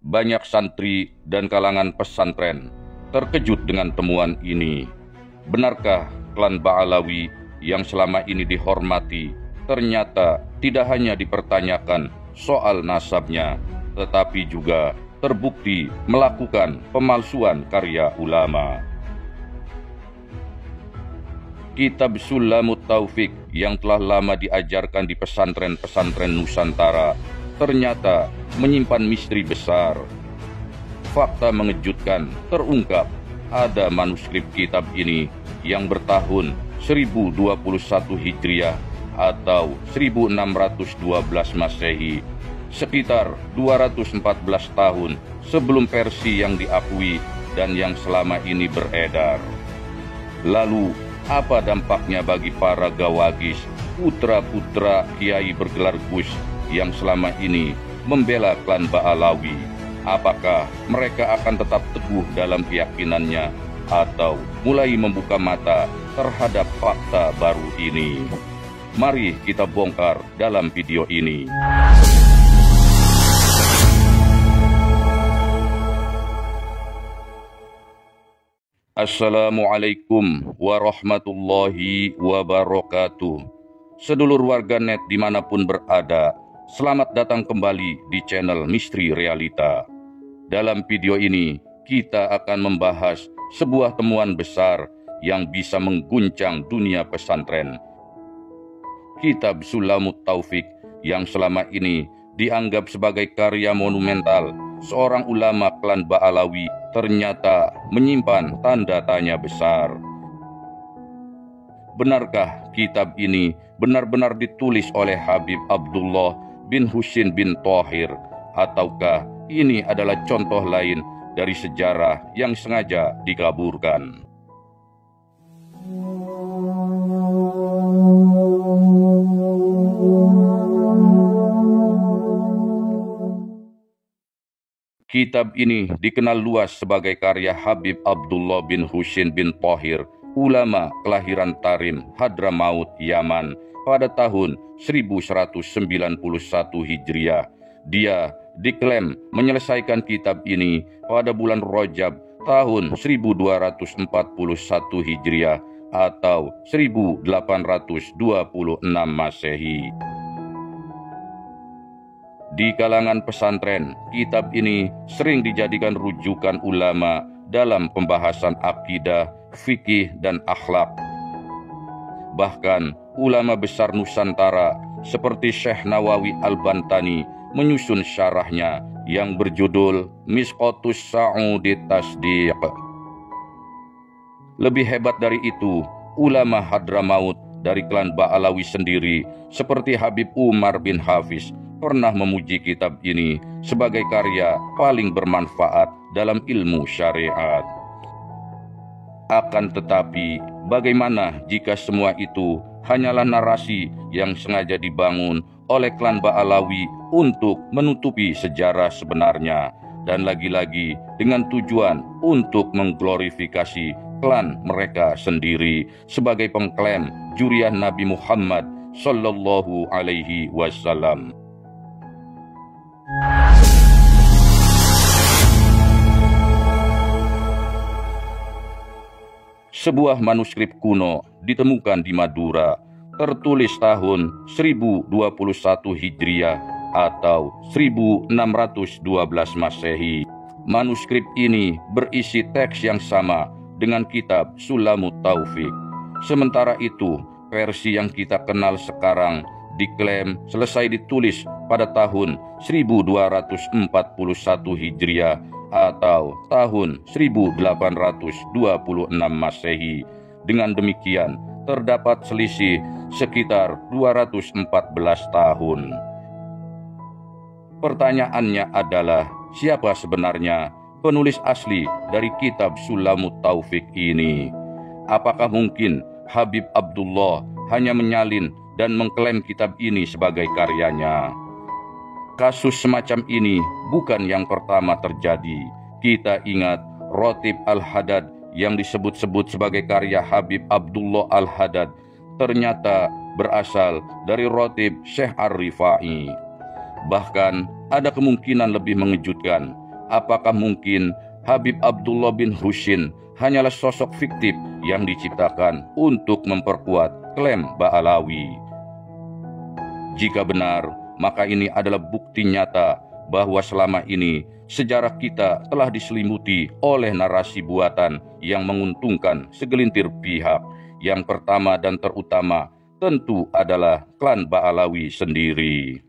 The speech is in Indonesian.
Banyak santri dan kalangan pesantren terkejut dengan temuan ini. Benarkah klan Ba'alawi yang selama ini dihormati ternyata tidak hanya dipertanyakan soal nasabnya, tetapi juga terbukti melakukan pemalsuan karya ulama? Kitab Sulamut Taufik yang telah lama diajarkan di pesantren-pesantren Nusantara ternyata menyimpan misteri besar. Fakta mengejutkan terungkap, ada manuskrip kitab ini yang bertahun 1021 Hijriah atau 1612 Masehi, sekitar 214 tahun sebelum versi yang diakui dan yang selama ini beredar. Lalu, apa dampaknya bagi para gawagis, putra-putra kiai bergelar Gus yang selama ini membela klan Ba'alawi? Apakah mereka akan tetap teguh dalam keyakinannya atau mulai membuka mata terhadap fakta baru ini? Mari kita bongkar dalam video ini. Assalamualaikum warahmatullahi wabarakatuh. Sedulur warganet dimanapun berada, selamat datang kembali di channel Misteri Realita. Dalam video ini, kita akan membahas sebuah temuan besar yang bisa mengguncang dunia pesantren. Kitab Sulamut Taufik yang selama ini dianggap sebagai karya monumental seorang ulama klan Ba'alawi ternyata menyimpan tanda tanya besar. Benarkah kitab ini benar-benar ditulis oleh Habib Abdullah bin Husin bin Thohir, ataukah ini adalah contoh lain dari sejarah yang sengaja dikaburkan? Kitab ini dikenal luas sebagai karya Habib Abdullah bin Husin bin Thohir, ulama kelahiran Tarim, Hadramaut, Yaman, pada tahun 1191 Hijriah. Dia diklaim menyelesaikan kitab ini pada bulan Rajab tahun 1241 Hijriah atau 1826 Masehi. Di kalangan pesantren, kitab ini sering dijadikan rujukan ulama dalam pembahasan akidah, fikih, dan akhlak. Bahkan, ulama besar Nusantara seperti Syekh Nawawi Al-Bantani menyusun syarahnya yang berjudul Misqatus Sa'udit Tasdiq. Lebih hebat dari itu, ulama Hadramaut dari klan Ba'alawi sendiri seperti Habib Umar bin Hafiz pernah memuji kitab ini sebagai karya paling bermanfaat dalam ilmu syariat. Akan tetapi, bagaimana jika semua itu hanyalah narasi yang sengaja dibangun oleh klan Ba'alawi untuk menutupi sejarah sebenarnya, dan lagi-lagi dengan tujuan untuk mengglorifikasi klan mereka sendiri sebagai pengklaim juriah Nabi Muhammad Sallallahu Alaihi Wasallam. Sebuah manuskrip kuno ditemukan di Madura, tertulis tahun 1021 Hijriah atau 1612 Masehi. Manuskrip ini berisi teks yang sama dengan kitab Sulamut Taufik. Sementara itu, versi yang kita kenal sekarang diklaim selesai ditulis pada tahun 1241 Hijriah atau tahun 1826 Masehi. Dengan demikian, terdapat selisih sekitar 214 tahun. Pertanyaannya adalah, siapa sebenarnya penulis asli dari kitab Sulamut Taufik ini? Apakah mungkin Habib Abdullah hanya menyalin dan mengklaim kitab ini sebagai karyanya? Kasus semacam ini bukan yang pertama terjadi. Kita ingat Rotib Al-Haddad yang disebut-sebut sebagai karya Habib Abdullah Al-Haddad ternyata berasal dari Rotib Syekh Ar-Rifai. Bahkan ada kemungkinan lebih mengejutkan, Apakah mungkin Habib Abdullah bin Husin hanyalah sosok fiktif yang diciptakan untuk memperkuat klaim Ba'alawi? Jika benar, maka ini adalah bukti nyata bahwa selama ini sejarah kita telah diselimuti oleh narasi buatan yang menguntungkan segelintir pihak. Yang pertama dan terutama tentu adalah klan Ba'alawi sendiri.